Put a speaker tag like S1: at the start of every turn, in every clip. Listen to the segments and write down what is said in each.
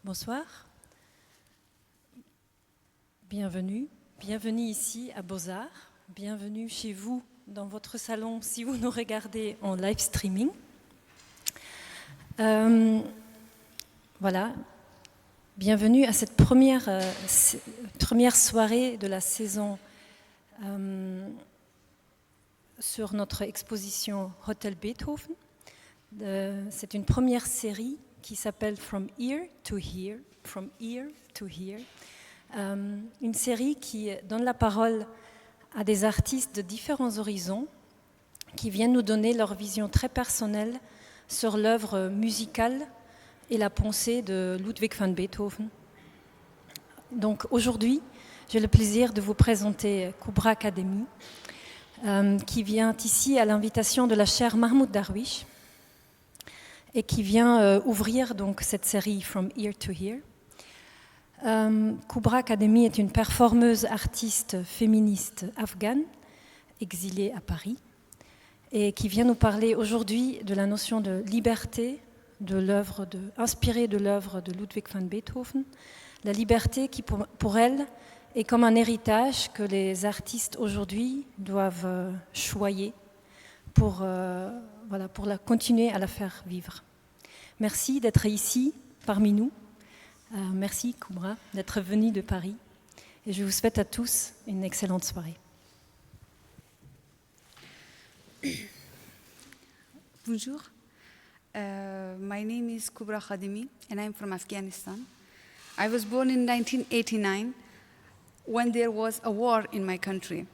S1: Bonsoir. Bienvenue ici à BOZAR. Bienvenue chez vous, dans votre salon, si vous nous regardez en live streaming. Voilà. Bienvenue à cette première soirée de la saison sur notre exposition Hotel Beethoven. C'est une première série qui s'appelle From Ear to Here, une série qui donne la parole à des artistes de différents horizons qui viennent nous donner leur vision très personnelle sur l'œuvre musicale et la pensée de Ludwig van Beethoven. Donc aujourd'hui, j'ai le plaisir de vous présenter Kubra Khademi, qui vient ici à l'invitation de la chère Mahmoud Darwish et qui vient ouvrir donc cette série From Ear to Here. Kubra Khademi est une performeuse artiste féministe afghane, exilée à Paris, et qui vient nous parler aujourd'hui de la notion de liberté, inspirée de l'œuvre de Ludwig van Beethoven, la liberté qui pour elle est comme un héritage que les artistes aujourd'hui doivent choyer pour continuer à la faire vivre. Merci d'être ici parmi nous. Merci Kubra d'être venu de Paris. Et je vous souhaite à tous une excellente soirée.
S2: Bonjour. My name is Kubra Khademi and I'm from Afghanistan. I was born in 1989 when there was a war in my country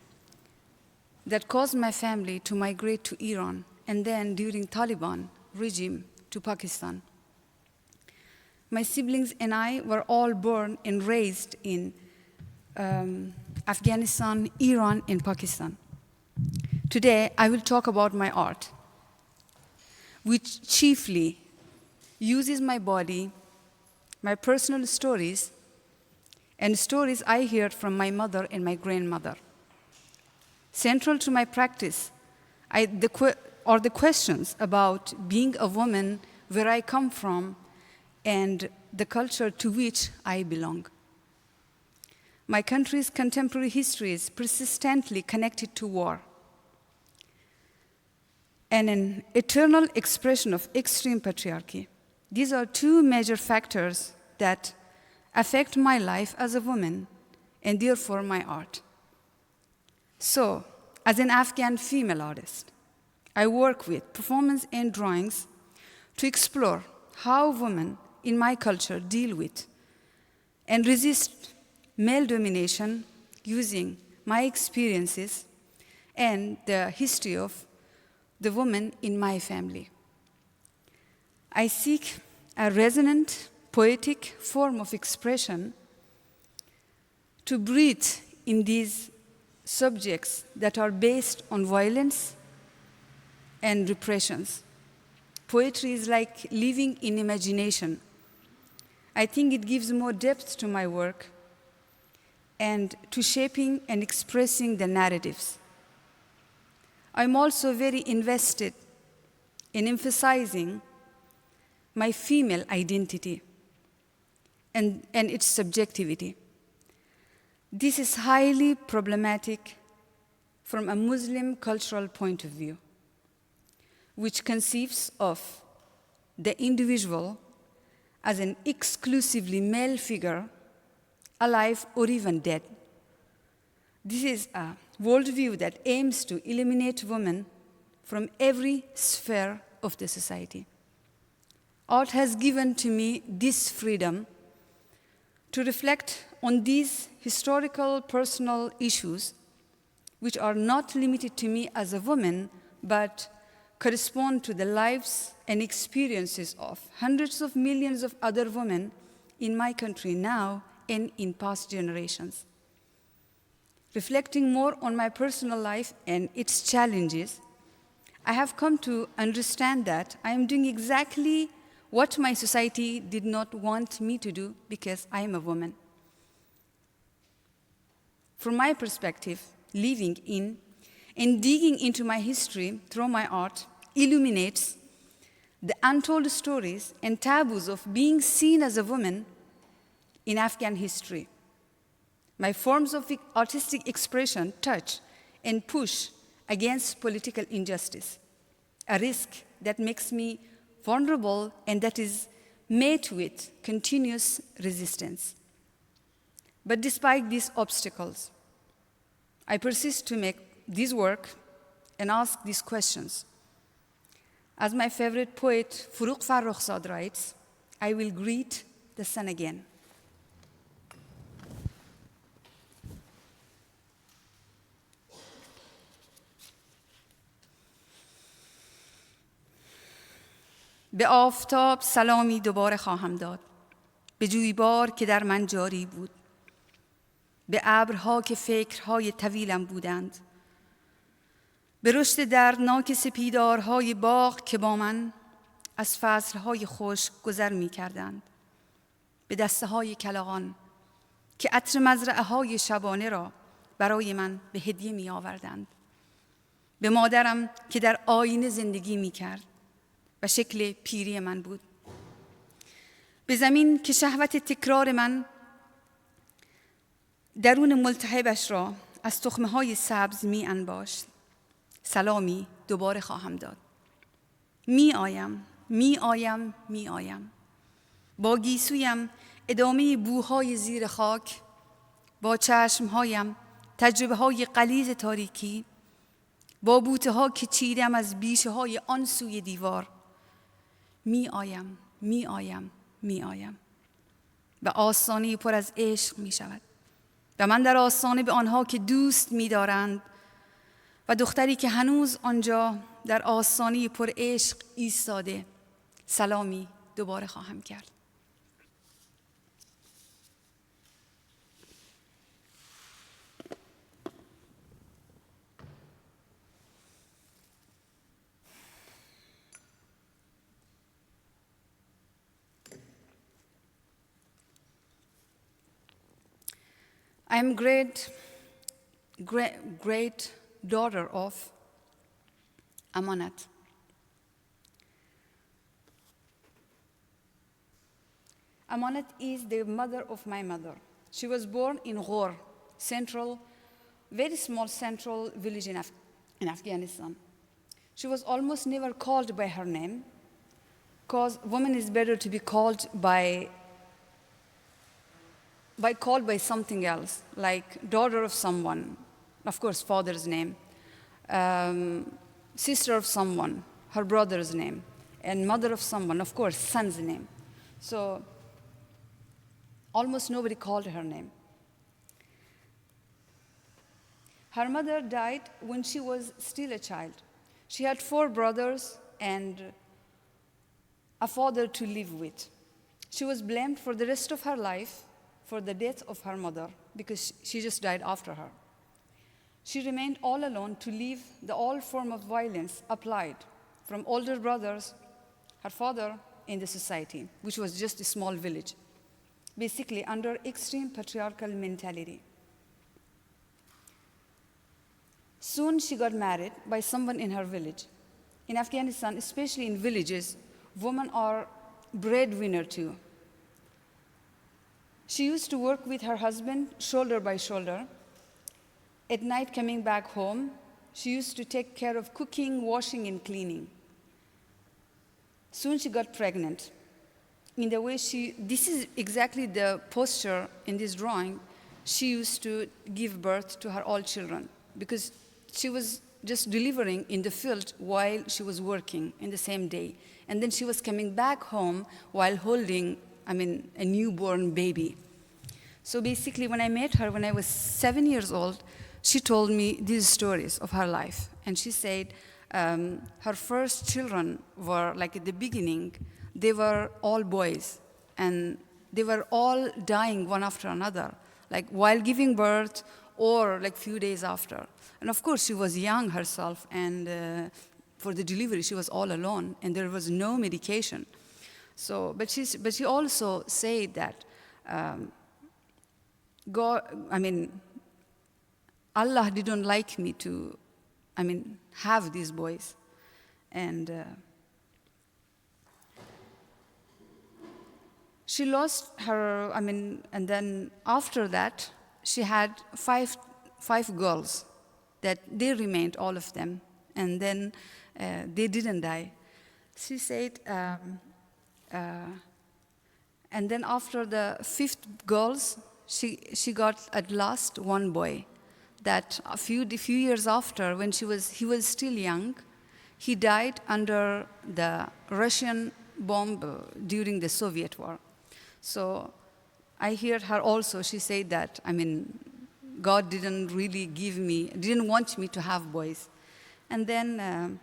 S2: that caused my family to migrate to Iran and then during Taliban regime to Pakistan. My siblings and I were all born and raised in Afghanistan, Iran, and Pakistan. Today, I will talk about my art, which chiefly uses my body, my personal stories, and stories I heard from my mother and my grandmother. Central to my practice are the questions about being a woman, where I come from, and the culture to which I belong. My country's contemporary history is persistently connected to war and an eternal expression of extreme patriarchy. These are two major factors that affect my life as a woman and therefore my art. So, as an Afghan female artist, I work with performance and drawings to explore how women in my culture deal with and resist male domination using my experiences and the history of the woman in my family. I seek a resonant, poetic form of expression to breathe in these subjects that are based on violence and repressions. Poetry is like living in imagination. I think it gives more depth to my work and to shaping and expressing the narratives. I'm also very invested in emphasizing my female identity and its subjectivity. This is highly problematic from a Muslim cultural point of view, which conceives of the individual as an exclusively male figure, alive or even dead. This is a worldview that aims to eliminate women from every sphere of the society. Art has given to me this freedom to reflect on these historical, personal issues, which are not limited to me as a woman, but correspond to the lives and experiences of hundreds of millions of other women in my country now and in past generations. Reflecting more on my personal life and its challenges, I have come to understand that I am doing exactly what my society did not want me to do because I am a woman. From my perspective, living in and digging into my history through my art illuminates the untold stories and taboos of being seen as a woman in Afghan history. My forms of artistic expression touch and push against political injustice, a risk that makes me vulnerable and that is met with continuous resistance. But despite these obstacles, I persist to make this work and ask these questions. As my favorite poet, Furuq Farrokhzad, writes, I will greet the sun again. به آفتاب سلامی دوباره خواهم داد، به جویبار که در من جاری بود، به ابرها که فکرهای طویلم بودند، به رشد دردناک سپیدارهای باغ که با من از فصلهای خشک گذر می کردند، به دسته های کلاغان که عطر مزرعه های شبانه را برای من به هدیه می آوردند، به مادرم که در آینه زندگی می کرد و شکل پیری من بود، به زمین که شهوت تکرار من درون ملتهبش را از تخمه‌های سبز می انباشت. سلامی دوباره خواهم داد. می آیم. با گیسویم ادامه بوهای زیر خاک، با چشمهایم تجربه های غلیظ تاریکی، با بوته ها که چیدم از بیشه های آن سوی دیوار. می آیم و آستانه پر از عشق می شود و من در آستانه به آنها که دوست می دارند و دختری که هنوز آنجا در آستانه پر عشق ایستاده سلامی دوباره خواهم کرد. I am great daughter of Amanat. Amanat is the mother of my mother. She was born in Ghor, very small central village in Afghanistan. She was almost never called by her name, because woman is better to be called by something else, like daughter of someone, of course, father's name, sister of someone, her brother's name, and mother of someone, of course, son's name. So almost nobody called her name. Her mother died when she was still a child. She had 4 brothers and a father to live with. She was blamed for the rest of her life for the death of her mother, because she just died after her. She remained all alone to leave all form of violence applied from older brothers, her father, in the society, which was just a small village, basically under extreme patriarchal mentality. Soon she got married by someone in her village. In Afghanistan, especially in villages, women are breadwinner too. She used to work with her husband shoulder by shoulder. At night, coming back home, she used to take care of cooking, washing, and cleaning. Soon she got pregnant. In the way this is exactly the posture in this drawing, she used to give birth to her all children, because she was just delivering in the field while she was working in the same day. And then she was coming back home while holding a newborn baby. So basically, when I met her when I was 7 years old, she told me these stories of her life. And she said her first children were, like at the beginning, they were all boys. And they were all dying one after another, like while giving birth or like few days after. And of course, she was young herself, and for the delivery, she was all alone, and there was no medication. So, but she also said that Allah didn't like me to, have these boys. And She lost her, and then after that, she had five girls that they remained, all of them, and then they didn't die. She said, and then after the fifth girls, she got at last one boy. That a few years after, when he was still young, he died under the Russian bomb during the Soviet war. So I hear her also, she said that, God didn't want me to have boys. And then,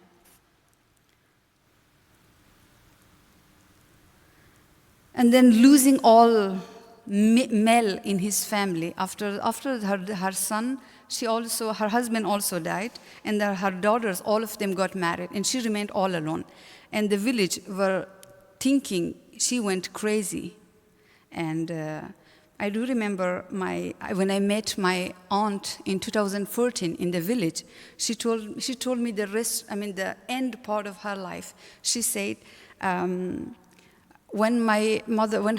S2: losing all male in his family. After her son, her husband also died, and her daughters, all of them got married, and she remained all alone. And the village were thinking she went crazy. And I do remember when I met my aunt in 2014 in the village, she told me the end part of her life. She said, when my grandmother, when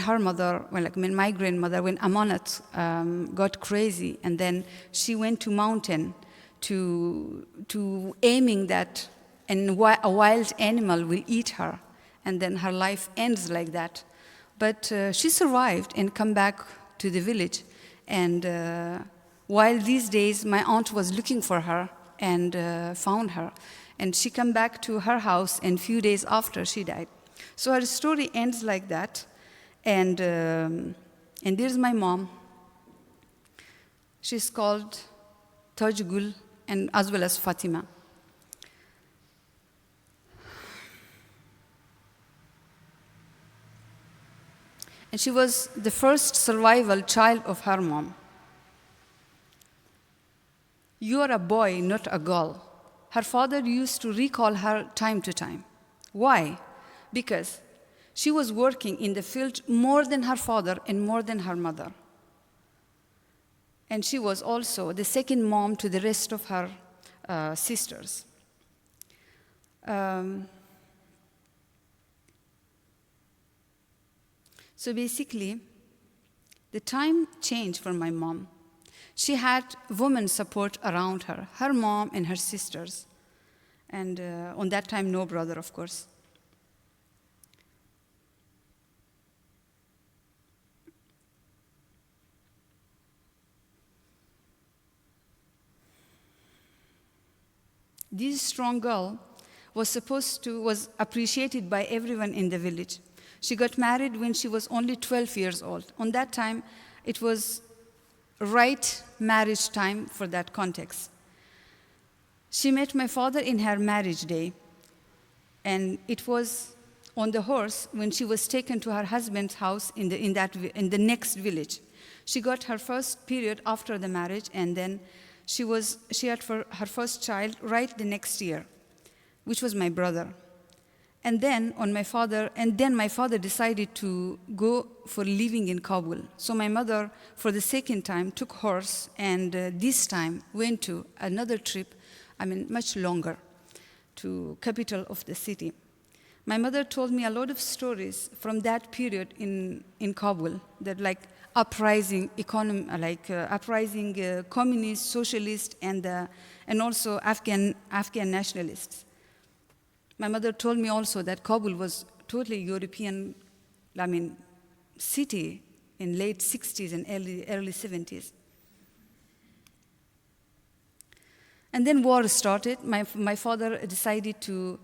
S2: Amanat got crazy, and then she went to mountain to aiming that a wild animal will eat her, and then her life ends like that. But she survived and come back to the village. And while these days, my aunt was looking for her and found her. And she came back to her house, and few days after, she died. So her story ends like that. And there's my mom. She's called Tajgul, and as well as Fatima. And she was the first survival child of her mom. You are a boy, not a girl. Her father used to recall her time to time. Why? Because she was working in the field more than her father and more than her mother. And she was also the second mom to the rest of her sisters. So basically, the time changed for my mom. She had women support around her, her mom and her sisters. And on that time, no brother, of course. This strong girl was appreciated by everyone in the village. She got married when she was only 12 years old. On that time, it was right marriage time for that context. She met my father in her marriage day, and it was on the horse when she was taken to her husband's house in the next village. She got her first period after the marriage, and then she had her first child right the next year, which was my brother. And then my father decided to go for living in Kabul. So my mother, for the second time, took horse, and this time went to another trip, much longer, to capital of the city. My mother told me a lot of stories from that period in Kabul, that uprising communist, socialist, and also Afghan nationalists. My mother told me also that Kabul was totally European, city in late 60s and early 70s. And then war started. My father decided to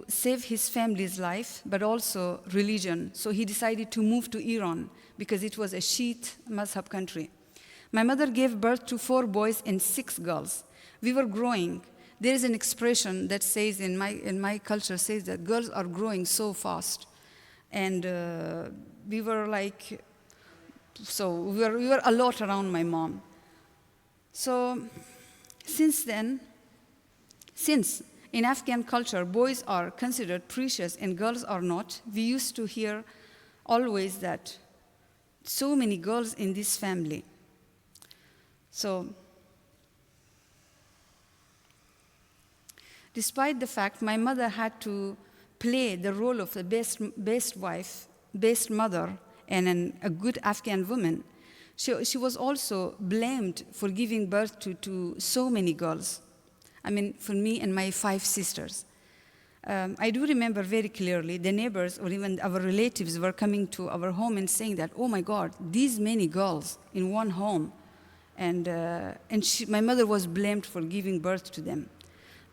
S2: save his family's life, but also religion. So he decided to move to Iran because it was a Shiite Mazhab country. My mother gave birth to 4 boys and 6 girls. We were growing. There is an expression that says in my culture says that girls are growing so fast, and we were a lot around my mom. So since in Afghan culture boys are considered precious and girls are not, we used to hear always that so many girls in this family. So despite the fact my mother had to play the role of the best wife, best mother, and a good Afghan woman, she was also blamed for giving birth to so many girls. I mean, for me and my 5 sisters. I do remember very clearly the neighbors or even our relatives were coming to our home and saying that, oh my God, these many girls in one home. And my mother was blamed for giving birth to them.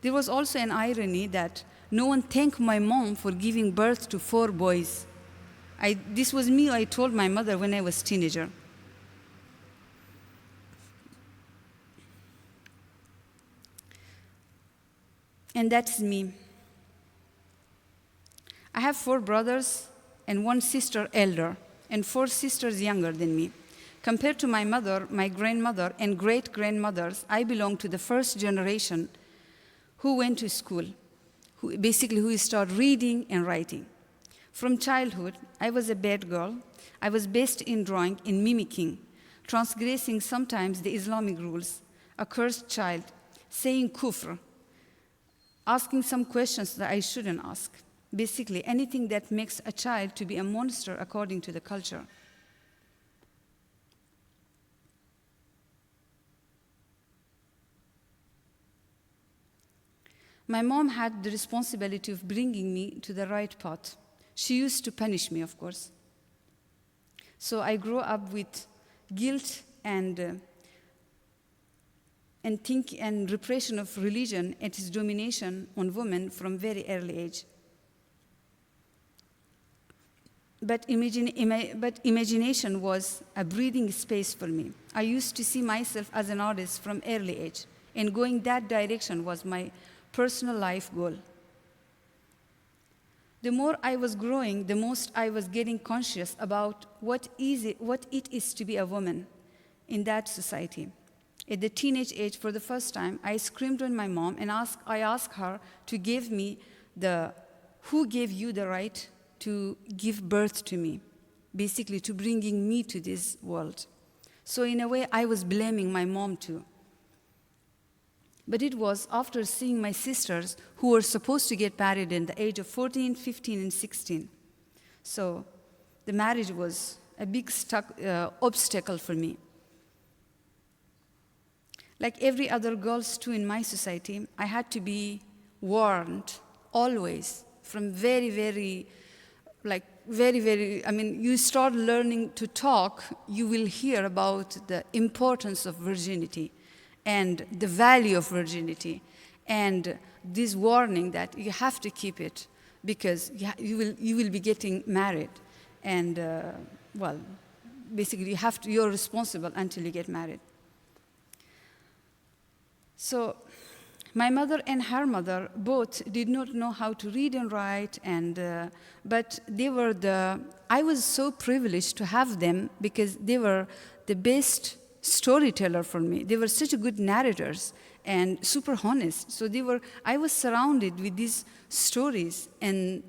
S2: There was also an irony that no one thanked my mom for giving birth to 4 boys. This was me, I told my mother when I was a teenager. And that's me. I have 4 brothers and 1 sister elder, and 4 sisters younger than me. Compared to my mother, my grandmother, and great-grandmothers, I belong to the first generation who went to school, who started reading and writing. From childhood, I was a bad girl. I was best in drawing, in mimicking, transgressing sometimes the Islamic rules, a cursed child, saying kufr, asking some questions that I shouldn't ask. Basically, anything that makes a child to be a monster according to the culture. My mom had the responsibility of bringing me to the right path. She used to punish me, of course. So I grew up with guilt and repression of religion and its domination on women from very early age. But imagination was a breathing space for me. I used to see myself as an artist from early age, and going that direction was my personal life goal. The more I was growing, the most I was getting conscious about what it is to be a woman in that society. At the teenage age, for the first time, I screamed on my mom and I asked her to give me who gave you the right to give birth to me, basically to bringing me to this world. So in a way, I was blaming my mom too. But it was after seeing my sisters who were supposed to get married in the age of 14, 15, and 16. So the marriage was a big obstacle for me. Like every other girls too in my society, I had to be warned always from very, you start learning to talk, you will hear about the importance of virginity and the value of virginity, and this warning that you have to keep it because you will be getting married, and basically you're responsible until you get married. So my mother and her mother both did not know how to read and write, but I was so privileged to have them because they were the best storyteller for me. They were such good narrators and super honest. So I was surrounded with these stories, and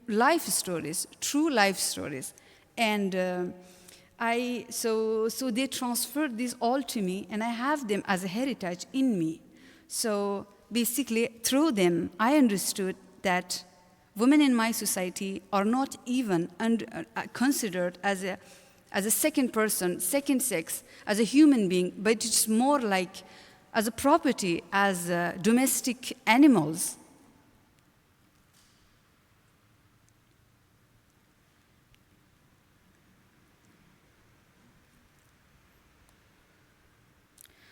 S2: life stories, true life stories. And so they transferred this all to me, and I have them as a heritage in me. So basically, through them, I understood that women in my society are not even considered as a second person, second sex, as a human being, but it's more like as a property, as domestic animals.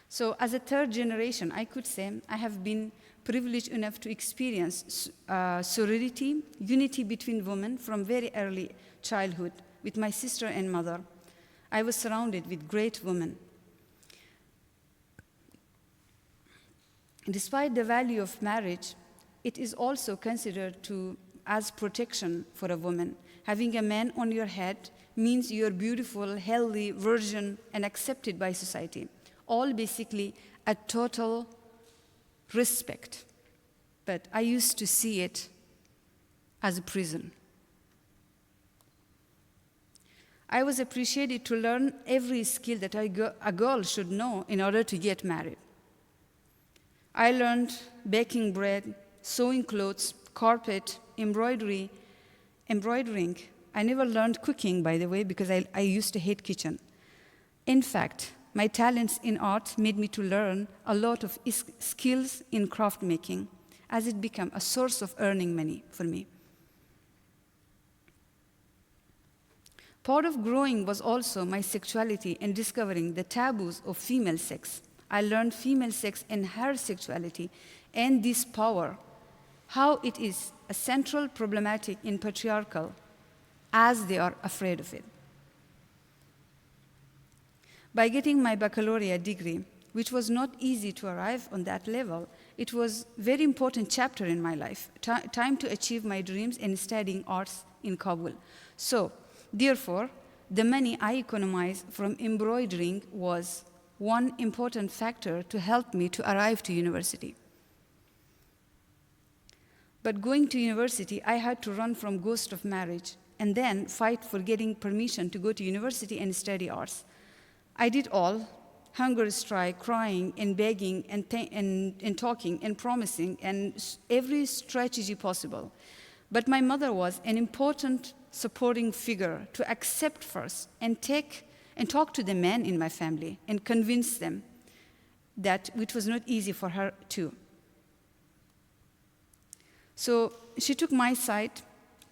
S2: So as a third generation, I could say I have been privileged enough to experience sorority, unity between women from very early childhood with my sister and mother. I was surrounded with great women. Despite the value of marriage, it is also considered as protection for a woman. Having a man on your head means you're beautiful, healthy, virgin, and accepted by society. All basically a total respect. But I used to see it as a prison. I was appreciated to learn every skill that a girl should know in order to get married. I learned baking bread, sewing clothes, carpet, embroidering. I never learned cooking, by the way, because I used to hate kitchen. In fact, my talents in art made me to learn a lot of skills in craft making, as it became a source of earning money for me. Part of growing was also my sexuality and discovering the taboos of female sex. I learned female sex and her sexuality and this power, how it is a central problematic in patriarchal, as they are afraid of it. By getting my baccalaureate degree, which was not easy to arrive on that level, it was a very important chapter in my life, time to achieve my dreams and studying arts in Kabul. So, therefore, the money I economized from embroidering was one important factor to help me to arrive to university. But going to university, I had to run from ghost of marriage and then fight for getting permission to go to university and study arts. I did all, hunger strike, crying and begging and talking and promising and every strategy possible. But my mother was an important supporting figure to accept first and talk to the men in my family and convince them that it was not easy for her too. So she took my side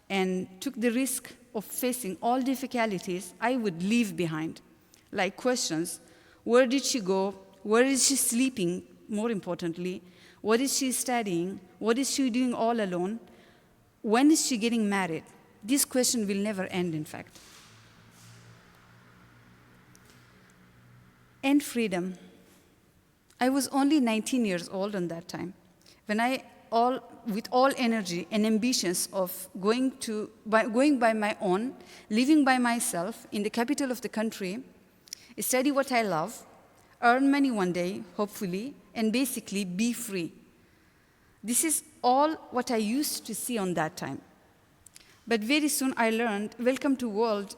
S2: and took the risk of facing all difficulties I would leave behind, like questions: where did she go? Where is she sleeping? More importantly, what is she studying? What is she doing all alone? When is she getting married? This question will never end, in fact. And freedom. I was only 19 years old at that time, when with all energy and ambitions of going by my own, living by myself in the capital of the country, study what I love, earn money one day, hopefully, and basically be free. This is all what I used to see on that time. But very soon I learned, welcome to a world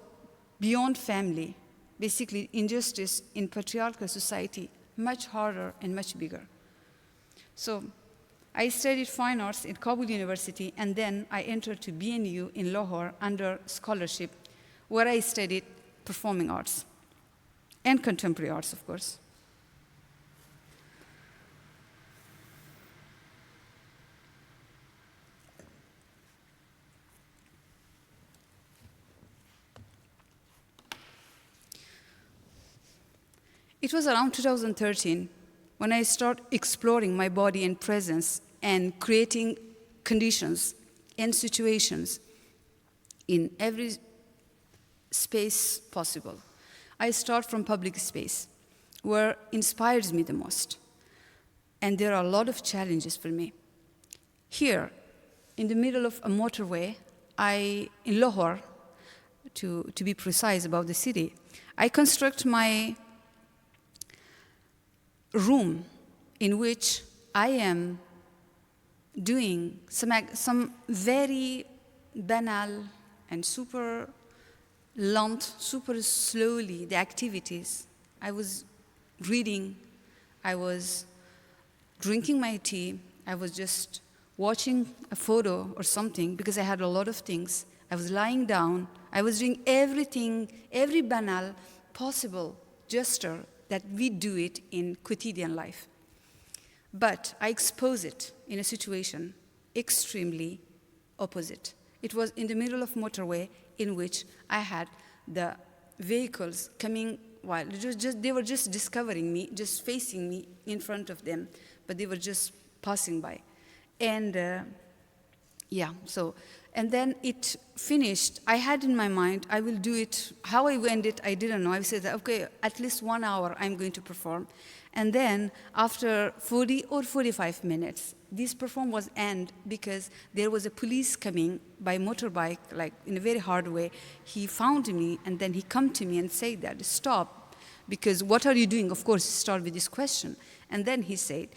S2: beyond family, basically injustice in patriarchal society, much harder and much bigger. So I studied fine arts at Kabul University, and then I entered to BNU in Lahore under scholarship, where I studied performing arts and contemporary arts, of course. It was around 2013 when I started exploring my body and presence and creating conditions and situations in every space possible. I start from public space, where inspires me the most. And there are a lot of challenges for me. Here, in the middle of a motorway, in Lahore, to be precise about the city, I construct my room in which I am doing some very banal and super slowly the activities. I was reading, I was drinking my tea, I was just watching a photo or something because I had a lot of things. I was lying down, I was doing everything, every banal possible gesture that we do it in quotidian life. But I expose it in a situation extremely opposite. It was in the middle of motorway in which I had the vehicles coming while they were just discovering me, just facing me in front of them, but they were just passing by. And and then it finished. I had in my mind, I will do it. How I went it, I didn't know. I said, okay, at least 1 hour I'm going to perform. And then after 40 or 45 minutes, this performance was end because there was a police coming by motorbike, like in a very hard way. He found me, and then he come to me and said that, stop, because what are you doing? Of course, start with this question. And then he said,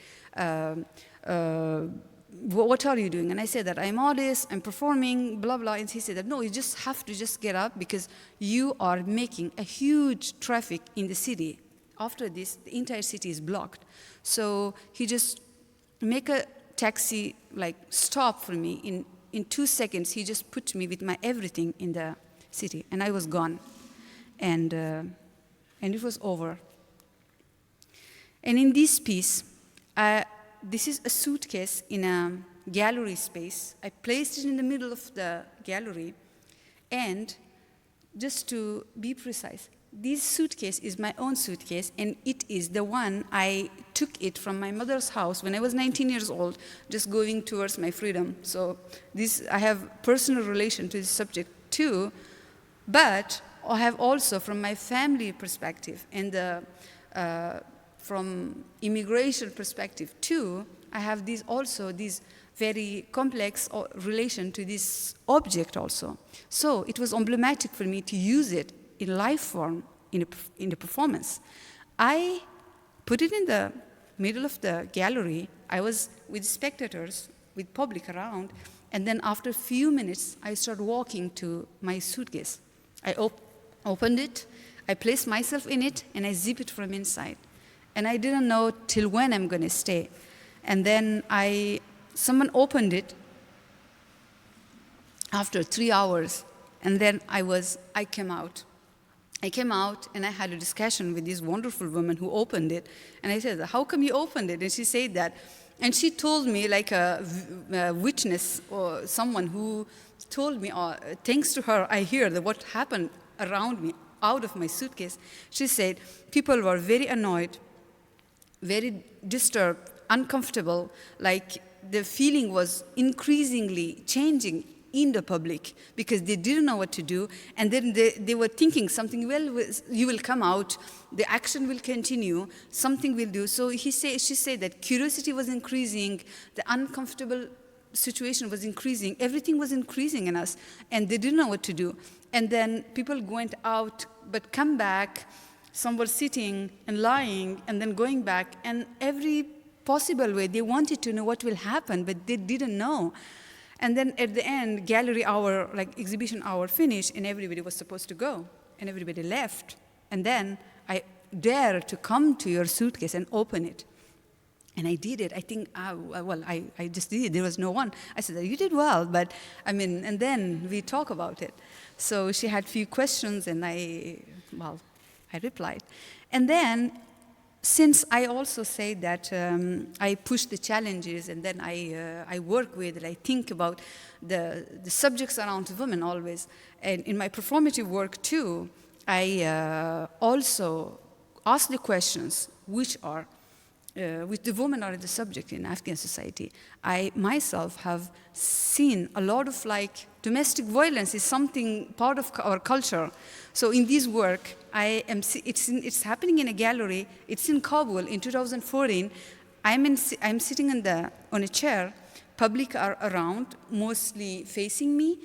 S2: what are you doing? And I said that I'm artist, I'm performing, blah, blah. And he said that, no, you just have to just get up because you are making a huge traffic in the city. After this, the entire city is blocked. So he just make a taxi like stopped for me. In 2 seconds, he just put me with my everything in the city, and I was gone. And it was over. And in this piece, this is a suitcase in a gallery space. I placed it in the middle of the gallery, and just to be precise, this suitcase is my own suitcase, and it is the one I took it from my mother's house when I was 19 years old, just going towards my freedom. So I have personal relation to this subject too, but I have also from my family perspective and from immigration perspective too, I have this very complex relation to this object also. So it was emblematic for me to use it in life form in the performance. I put it in the middle of the gallery. I was with spectators, with public around, and then after a few minutes, I started walking to my suitcase. I opened it, I placed myself in it, and I zip it from inside. And I didn't know till when I'm going to stay. And then someone opened it after 3 hours, and then I came out. I came out and I had a discussion with this wonderful woman who opened it. And I said, how come you opened it? And she said that. And she told me, like a witness or someone who told me, thanks to her, I hear that what happened around me, out of my suitcase. She said, people were very annoyed, very disturbed, uncomfortable, like the feeling was increasingly changing in the public because they didn't know what to do, and then they were thinking something, well, you will come out, the action will continue, something will do. So she said that curiosity was increasing, the uncomfortable situation was increasing, everything was increasing in us, and they didn't know what to do. And then people went out, but come back, some were sitting and lying, and then going back, and every possible way, they wanted to know what will happen, but they didn't know. And then at the end, gallery hour, like exhibition hour finished, and everybody was supposed to go, and everybody left. And then I dared to come to your suitcase and open it. And I did it. I think, I just did it. There was no one. I said, you did well, but and then we talk about it. So she had a few questions, and I replied. And then, since I also say that I push the challenges, and then I work with it, I think about the subjects around women always. And in my performative work too, I also ask the questions which the women are the subject in Afghan society. I myself have seen a lot of domestic violence is something part of our culture. So in this work, it's happening in a gallery. It's in Kabul in 2014. I'm sitting on a chair. Public are around, mostly facing me.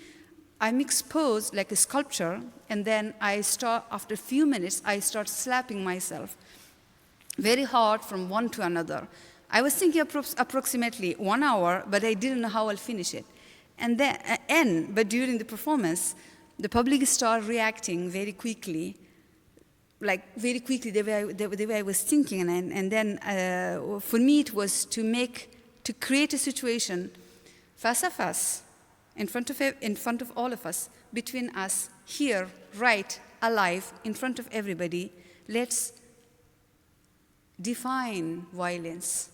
S2: I'm exposed like a sculpture, and then after a few minutes, I start slapping myself very hard from one to another. I was thinking approximately 1 hour, but I didn't know how I'll finish it. But during the performance, the public started reacting very quickly, the way I was thinking. And then for me, it was to create a situation face à face, in front of all of us, between us, here, right, alive, in front of everybody. Let's define violence.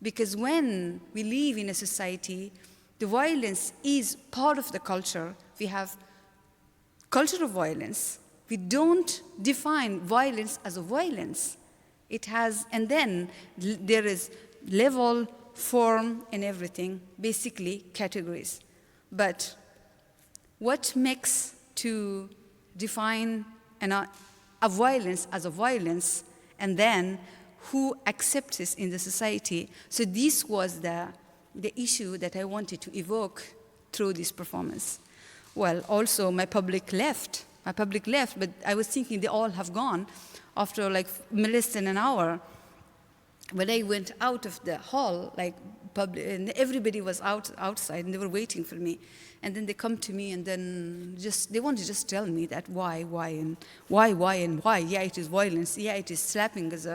S2: Because when we live in a society, the violence is part of the culture. We have culture of violence. We don't define violence as a violence. And then there is level, form, and everything, basically categories. But what makes to define a violence as a violence, and then who accepts this in the society? So this was the issue that I wanted to evoke through this performance. Well, also my public left, but I was thinking they all have gone after less than an hour. when I went out of the hall, like public, and everybody was outside, and they were waiting for me. And then they come to me, and then they want to just tell me that why, and why. Yeah, it is violence. Yeah, it is slapping as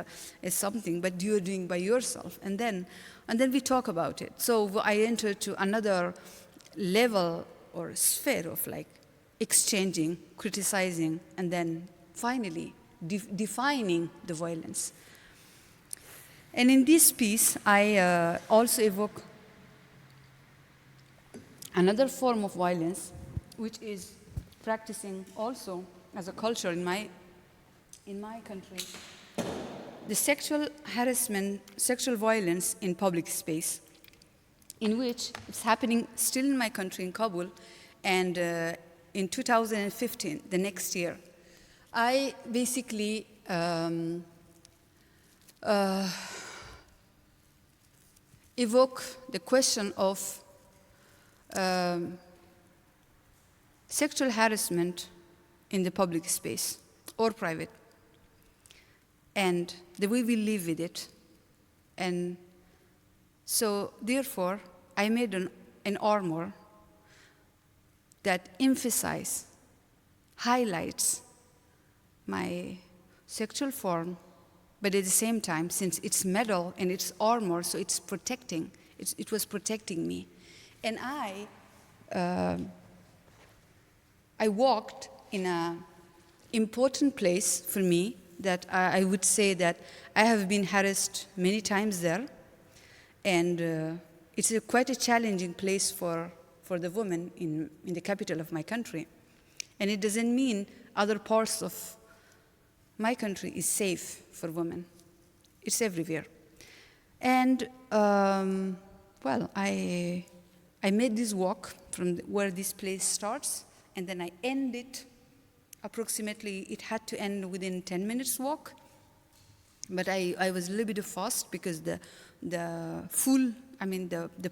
S2: something, but you're doing by yourself. And then we talk about it. So I entered to another level or sphere of like exchanging, criticizing, and then finally defining the violence. And in this piece, I also evoke another form of violence, which is practicing also as a culture in my country, the sexual harassment, sexual violence in public space, in which it's happening still in my country, in Kabul, and in 2015, the next year, I basically evoke the question of sexual harassment in the public space or private, and the way we live with it. And so, therefore, I made an armor that emphasizes, highlights my sexual form, but at the same time, since it's metal and it's armor, so it's protecting. It was protecting me. And I walked in an important place for me that I would say that I have been harassed many times there. And it's quite a challenging place for the woman in the capital of my country. And it doesn't mean other parts of my country is safe for women. It's everywhere. And, well, I made this walk from where this place starts, and then I end it approximately, it had to end within 10 minutes walk. But I was a little bit fast because the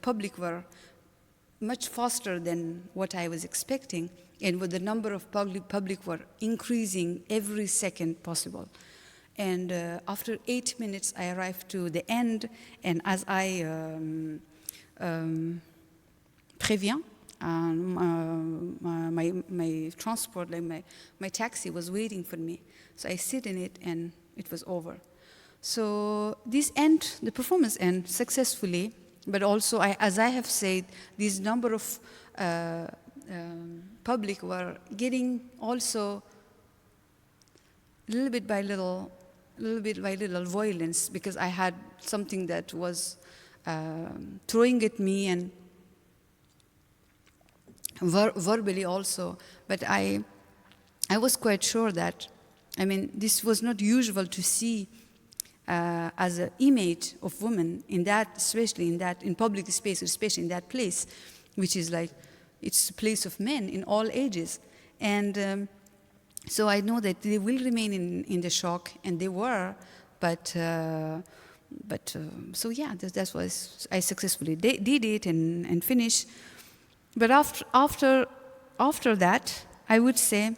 S2: public were much faster than what I was expecting, and with the number of public were increasing every second possible. And after 8 minutes, I arrived to the end, and as I préviens, my transport, like my taxi was waiting for me. So I sit in it, and it was over. So the performance ends successfully, but also, as I have said, this number of public were getting also little by little violence, because I had something that was throwing at me, and verbally also. But I was quite sure that, this was not usual to see as an image of women in that, especially in public space, especially in that place, which is like, it's a place of men in all ages. And so I know that they will remain in the shock, and they were, but so yeah, that was, I successfully did it and finished. But after that, I would say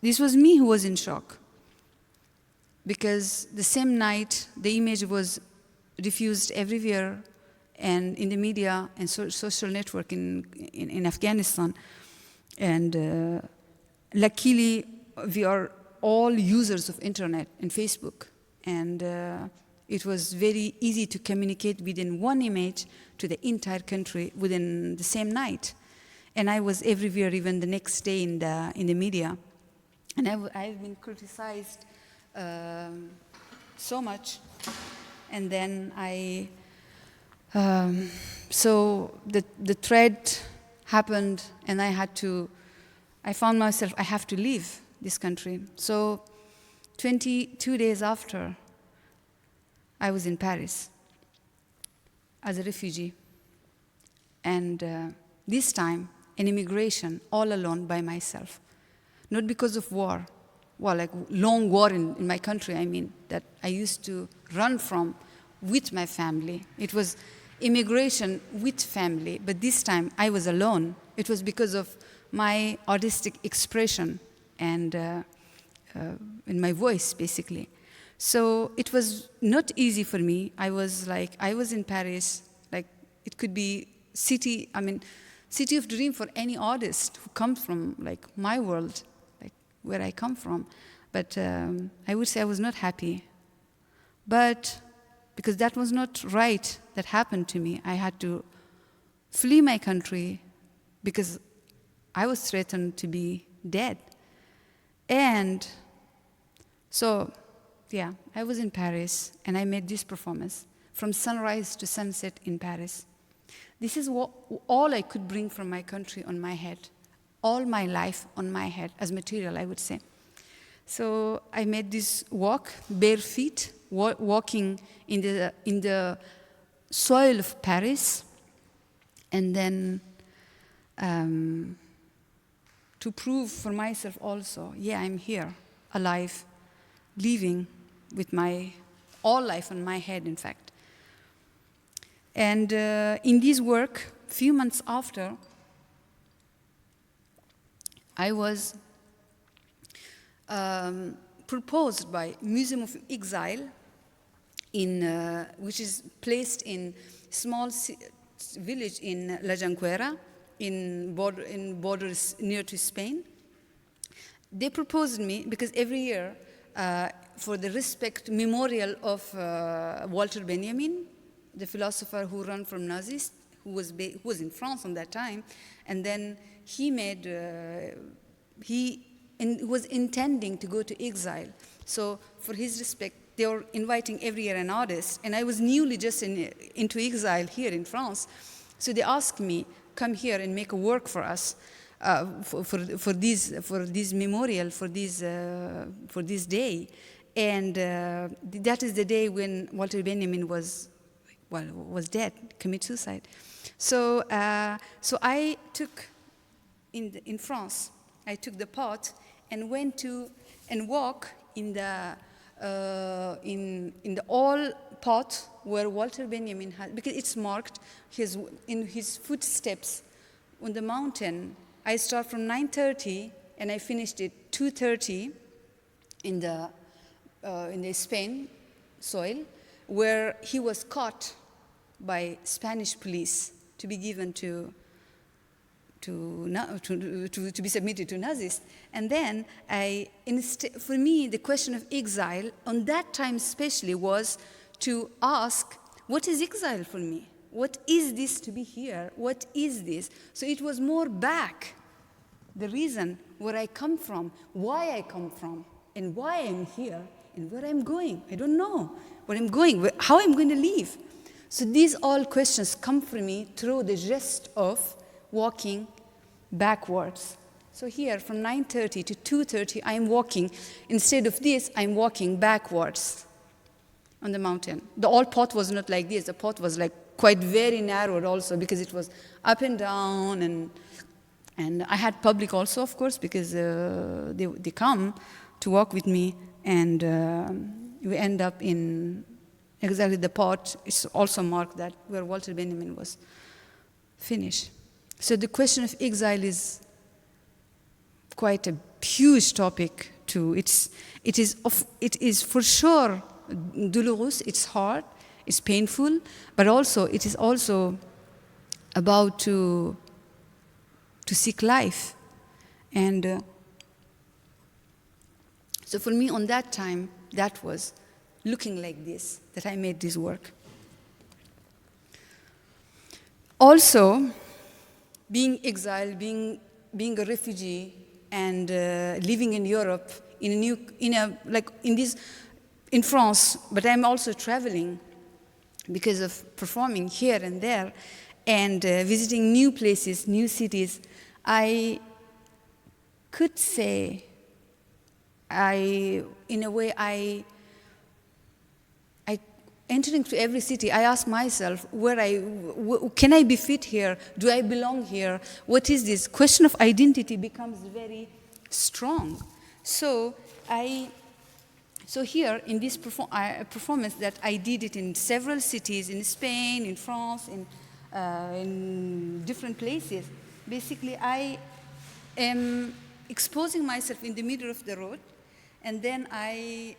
S2: this was me who was in shock, because the same night the image was diffused everywhere and in the media and social network in Afghanistan. And luckily, we are all users of internet and Facebook, and it was very easy to communicate within one image to the entire country within the same night. And I was everywhere, even the next day in the media. And I've been criticized so much. And then so the thread happened, and I found myself, I have to leave this country. So 22 days after, I was in Paris as a refugee. And this time, in immigration, all alone by myself. Not because of war, like long war in my country, that I used to run from with my family. It was immigration with family, but this time I was alone. It was because of my artistic expression, and in my voice, basically. So it was not easy for me. I was in Paris, like it could be city of dream for any artist who comes from like my world, like where I come from. But I would say I was not happy. But because that was not right, that happened to me, I had to flee my country because I was threatened to be dead. And so, yeah, I was in Paris, and I made this performance, From Sunrise to Sunset in Paris. This is all I could bring from my country on my head, all my life on my head, as material, I would say. So I made this walk, bare feet, walking in the soil of Paris, and then to prove for myself also, yeah, I'm here, alive, living with my all life on my head, in fact. And in this work, a few months after, I was proposed by Museum of Exile, which is placed in small village in La Janquera, in borders near to Spain. They proposed me because every year, for the respect memorial of Walter Benjamin, the philosopher who ran from Nazis, who was in France at that time, and then he was intending to go to exile. So for his respect, they were inviting every year an artist, and I was newly just into exile here in France. So they asked me, come here and make a work for us, for this memorial, for this day. And that is the day when Walter Benjamin was dead, committed suicide. So I took, in France, I took the pot and went to and walk in the old pot where Walter Benjamin had, because it's marked in his footsteps on the mountain. I start from 9:30 and I finished at 2:30 in the Spain soil, where he was caught by Spanish police to be given to be submitted to Nazis. And then for me, the question of exile on that time especially was to ask, what is exile for me? What is this to be here? What is this? So it was more back, the reason where I come from, why I come from, and why I'm here, and where I'm going. I don't know where I'm going, how I'm going to live. So these all questions come for me through the gest of walking backwards. So here, from 9:30 to 2:30, I'm walking. Instead of this, I'm walking backwards on the mountain. The old path was not like this. The path was like quite very narrow also, because it was up and down, and I had public also, of course, because they come to walk with me, and we end up in exactly the path. It's also marked that where Walter Benjamin was finished. So the question of exile is quite a huge topic too. It is for sure dolorous. It's hard. It's painful, but also it is also about to seek life, and so for me on that time, that was looking like this, that I made this work. Also, being exiled, being a refugee, and living in Europe in France, but I'm also traveling because of performing here and there, and visiting new places, new cities. I could say, entering to every city, I ask myself, can I be fit here? Do I belong here? What is this? Question of identity becomes very strong. So here in this performance that I did it in several cities, in Spain, in France, in different places, basically I am exposing myself in the middle of the road, And then I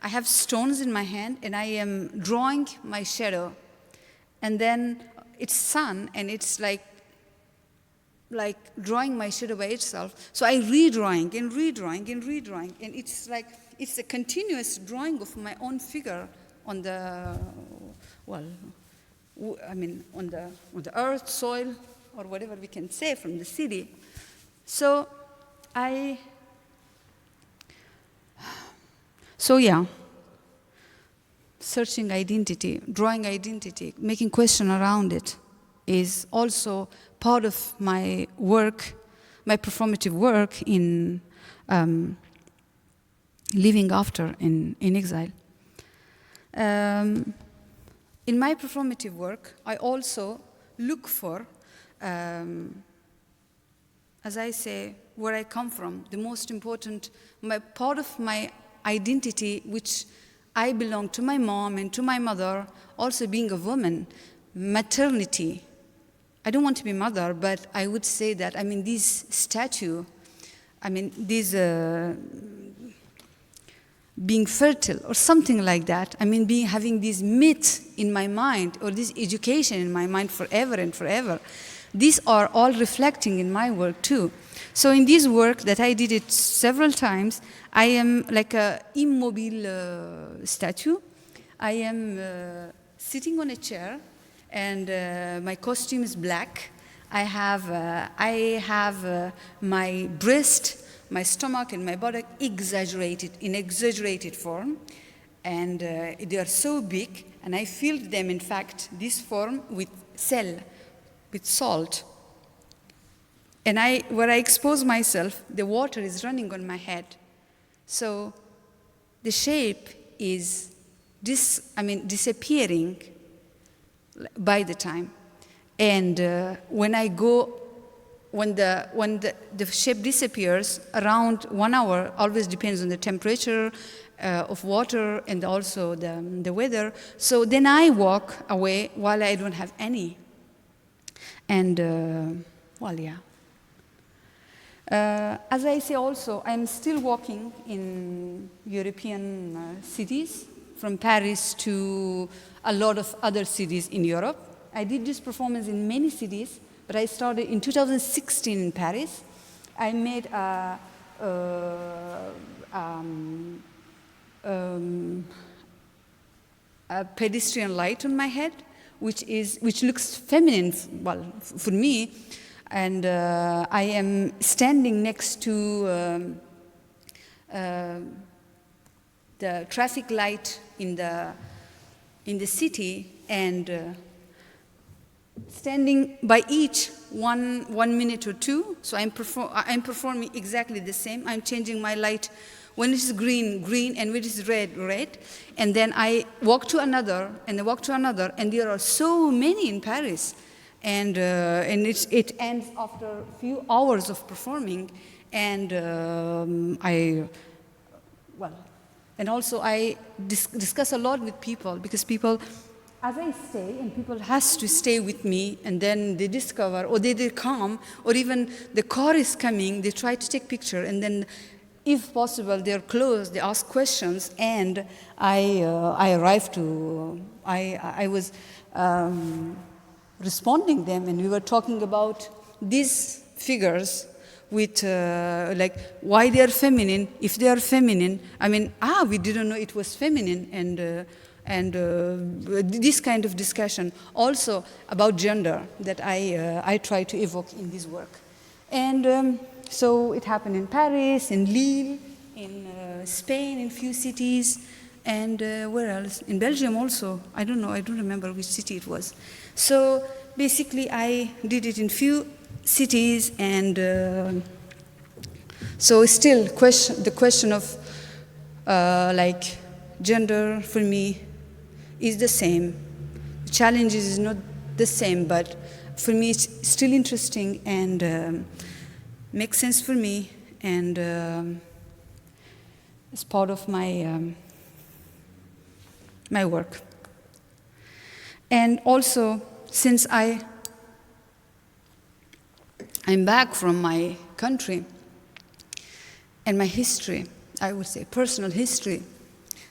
S2: have stones in my hand, and I am drawing my shadow. And then it's sun, and it's like drawing my shadow by itself. So I redrawing and redrawing and redrawing, and it's like it's a continuous drawing of my own figure on the on the earth, soil, or whatever we can say from the city. So searching identity, drawing identity, making question around it is also part of my work, my performative work in living after in exile. In my performative work, I also look for, as I say, where I come from, the most important, part of my identity, which I belong to my mom and to my mother, also being a woman, maternity. I don't want to be mother, but I would say that, this statue, being fertile or something like that, having this myth in my mind or this education in my mind forever and forever. These are all reflecting in my work too. So in this work that I did it several times, I am like a immobile statue. I am sitting on a chair, and my costume is black. I have my breast, my stomach, and my buttock in exaggerated form, and they are so big. And I filled them, in fact, this form with salt. And where I expose myself, the water is running on my head. So the shape is disappearing by the time. And when the shape disappears, around 1 hour, always depends on the temperature of water and also the weather. So then I walk away while I don't have any. And, as I say also, I'm still walking in European cities, from Paris to a lot of other cities in Europe. I did this performance in many cities, but I started in 2016 in Paris. I made a pedestrian light on my head, which looks feminine, for me. And I am standing next to the traffic light in the city, and standing by each 1 minute or 2. So I'm performing exactly the same. I'm changing my light. When it is green, green, and when it is red, red. And then I walk to another, and I walk to another, and there are so many in Paris. And it ends after a few hours of performing. And and also I discuss a lot with people, because people, as I stay, and people has to stay with me, and then they discover, or they come, or even the car is coming, they try to take picture, and then if possible, they're close, they ask questions, and I was responding them, and we were talking about these figures with why they are feminine, if they are feminine. We didn't know it was feminine, and this kind of discussion. Also about gender that I try to evoke in this work. And so it happened in Paris, in Lille, in Spain, in few cities, and where else? In Belgium also. I don't know, I don't remember which city it was. So basically I did it in few cities, and so still the question of gender for me is the same. The challenges is not the same, but for me it's still interesting and makes sense for me, and it's part of my my work. And also, since I'm back from my country, and my history, I would say, personal history.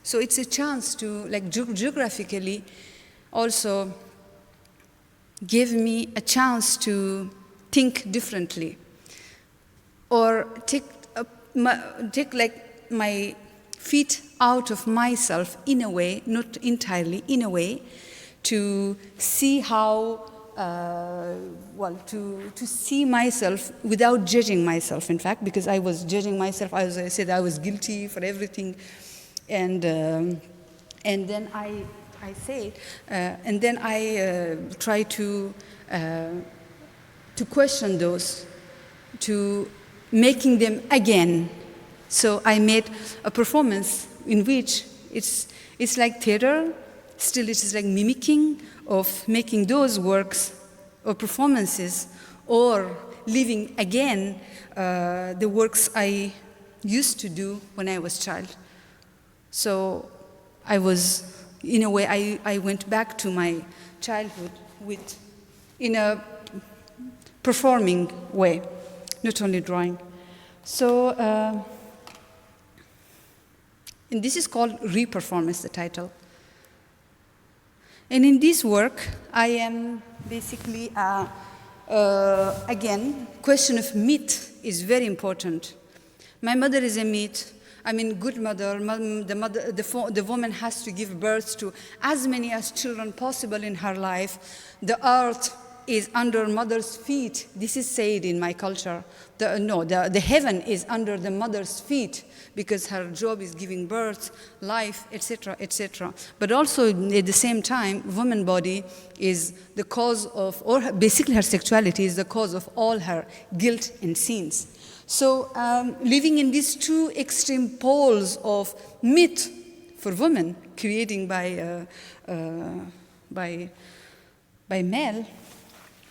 S2: So it's a chance to, like, geographically also give me a chance to think differently, or take like my feet out of myself in a way, not entirely, in a way, to see how, to see myself without judging myself, in fact, because I was judging myself. As I said, I was guilty for everything. And then I say, and then I try to question those, to making them again. So I made a performance in which it's like theater, still it is like mimicking of making those works or performances, or living again the works I used to do when I was a child. So I was, in a way, I went back to my childhood in a performing way, not only drawing. So, and this is called Re-Performance, the title. And in this work, I am basically, again, question of myth is very important. My mother is a myth. I mean, good mother, the woman has to give birth to as many as children possible in her life. The earth is under mother's feet. This is said in my culture. The heaven is under the mother's feet because her job is giving birth, life, etc., etc. But also at the same time, woman body is the cause of, or basically her sexuality is the cause of all her guilt and sins. So living in these two extreme poles of myth for women, creating by male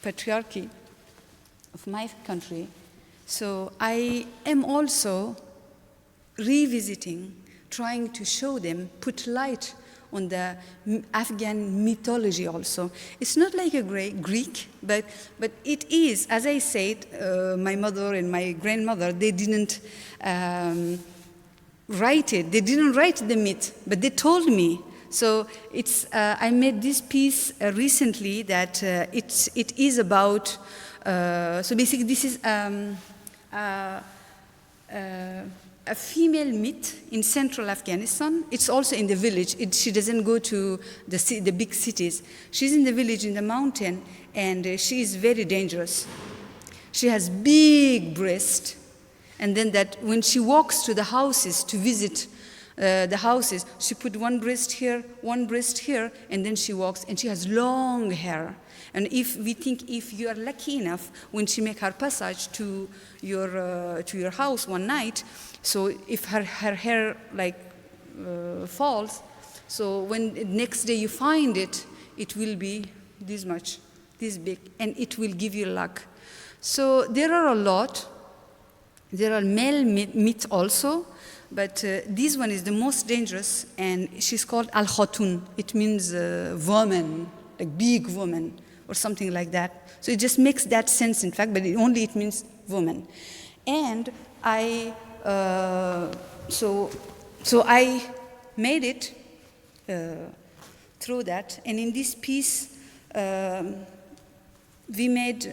S2: patriarchy of my country. So I am also revisiting, trying to show them, put light on the Afghan mythology also. It's not like a Greek, but it is, as I said, my mother and my grandmother, they didn't write it. They didn't write the myth, but they told me. So it's, I made this piece recently that it is about, so basically this is a female myth in central Afghanistan. It's also in the village. She doesn't go to the big cities. She's in the village in the mountain, and she is very dangerous. She has big breasts, and then that when she walks to the houses to visit the houses, she put one breast here, and then she walks, and she has long hair. And if we think, if you are lucky enough, when she make her passage to your house one night, so if her hair like falls, so when next day you find it, it will be this much, this big, and it will give you luck. So there are a lot. There are male myths also, but this one is the most dangerous, and she's called Al-Khatun. It means woman, like big woman, or something like that. So it just makes that sense, in fact, but it means woman. And I, so I made it through that, and in this piece, we made,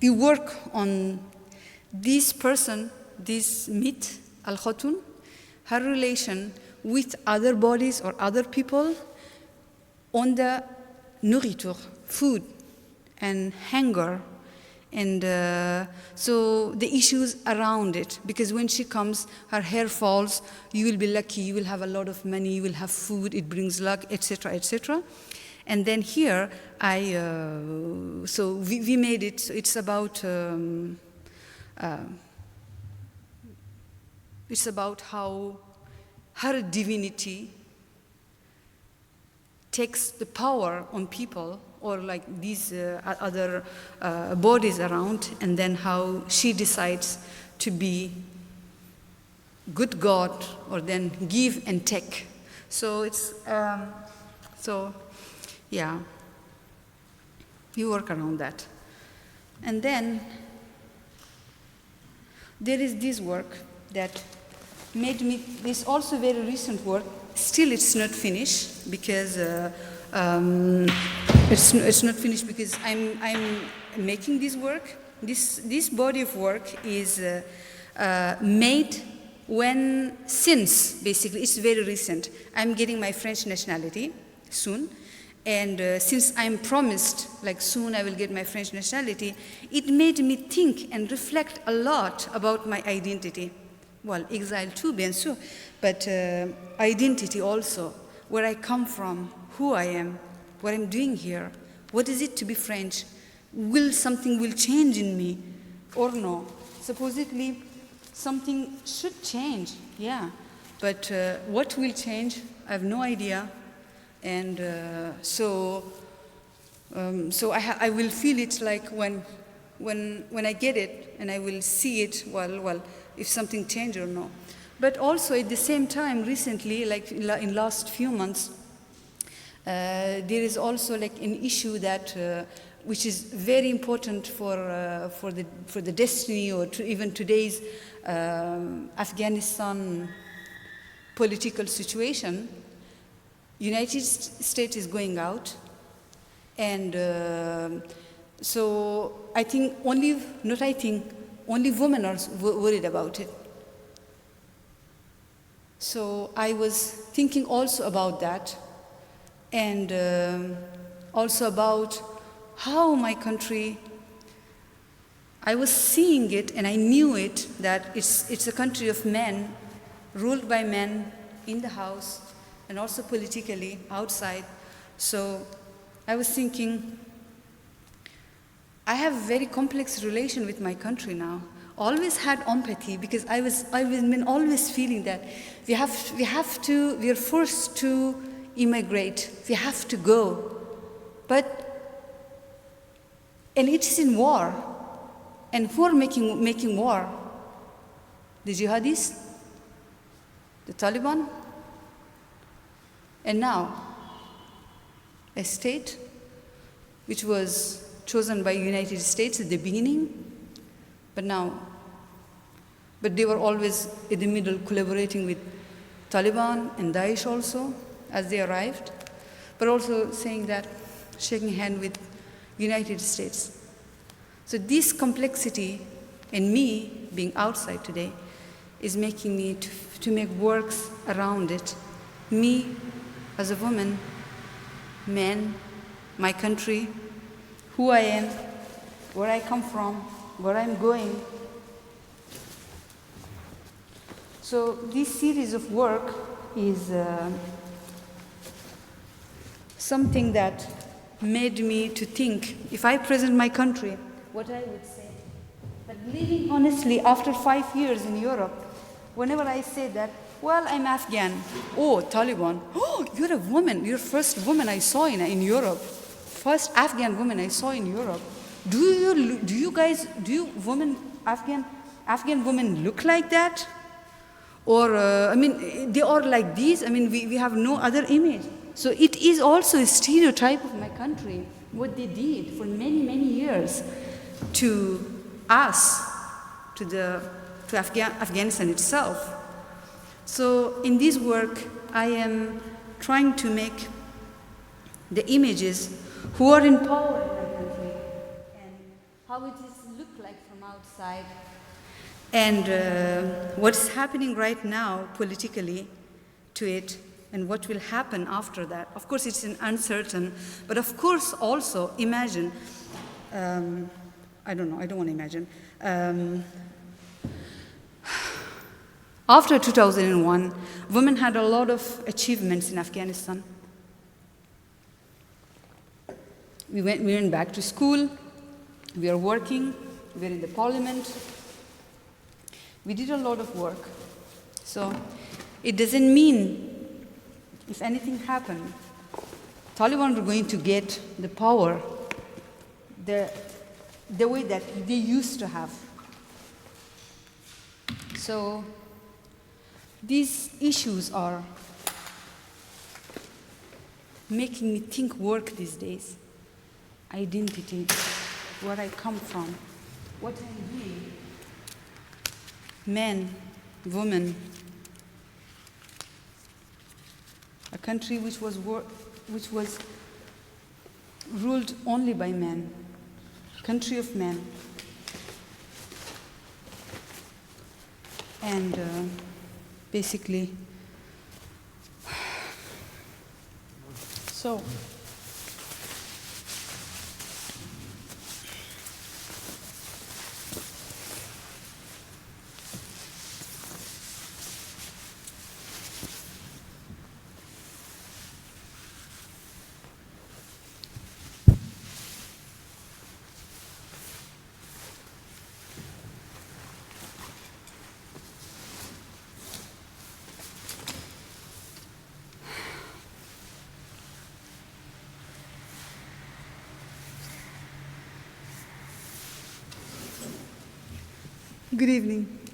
S2: we work on this person, this myth, Al-Khatun, her relation with other bodies or other people on the nourriture, food, and hunger, and so the issues around it. Because when she comes, her hair falls, you will be lucky, you will have a lot of money, you will have food, it brings luck, etc., etc. And then here, so we made it, so it's about how her divinity takes the power on people, or like these other bodies around, and then how she decides to be good God, or then give and take. So it's, yeah, you work around that. And then there is this work that made me, this also very recent work, still it's not finished because it's not finished because I'm making this work. This body of work is made since basically, it's very recent. I'm getting my French nationality soon. And since I'm promised, like soon I will get my French nationality, it made me think and reflect a lot about my identity. Well, exile too, bien sûr, but identity also, where I come from, who I am, what I'm doing here, what is it to be French? Something will change in me or no? Supposedly, something should change, yeah. But what will change? I have no idea. And so I will feel it like when I get it, and I will see it, well, if something changed or no. But also at the same time, recently, like in last few months, there is also like an issue that which is very important for the destiny or even today's Afghanistan political situation. United States is going out, and so I think only women are worried about it. So I was thinking also about that, and also about how my country, I was seeing it and I knew it, that it's a country of men, ruled by men in the house, and also politically outside. So I was thinking, I have a very complex relation with my country now. Always had empathy because I've been always feeling that we are forced to immigrate. We have to go, and it is in war. And who are making war? The jihadis, the Taliban. And now, a state which was chosen by United States at the beginning, but they were always in the middle collaborating with Taliban and Daesh also as they arrived, but also saying that, shaking hand with United States. So this complexity, and me being outside today, is making me to make works around it. Me as a woman, man, my country, who I am, where I come from, where I'm going. So this series of work is something that made me to think, if I present my country, what I would say. But living honestly, after 5 years in Europe, whenever I say that, well, I'm Afghan. Oh, Taliban. Oh, you're a woman. You're the first woman I saw in Europe. First Afghan woman I saw in Europe. Do you Afghan women look like that? Or, they are like these. We have no other image. So it is also a stereotype of my country, what they did for many, many years to us, to Afghanistan itself. So in this work, I am trying to make the images who are in power in my country and how it is look like from outside, and what's happening right now politically to it, and what will happen after that. Of course, it's uncertain, but of course also imagine, I don't want to imagine. After 2001, women had a lot of achievements in Afghanistan. We went back to school, we are working, we are in the parliament. We did a lot of work. So it doesn't mean if anything happened, Taliban were going to get the power the way that they used to have. So these issues are making me think work these days. Identity, where I come from, what I'm doing. men, women, a country which was ruled only by men, country of men. And basically, so good evening.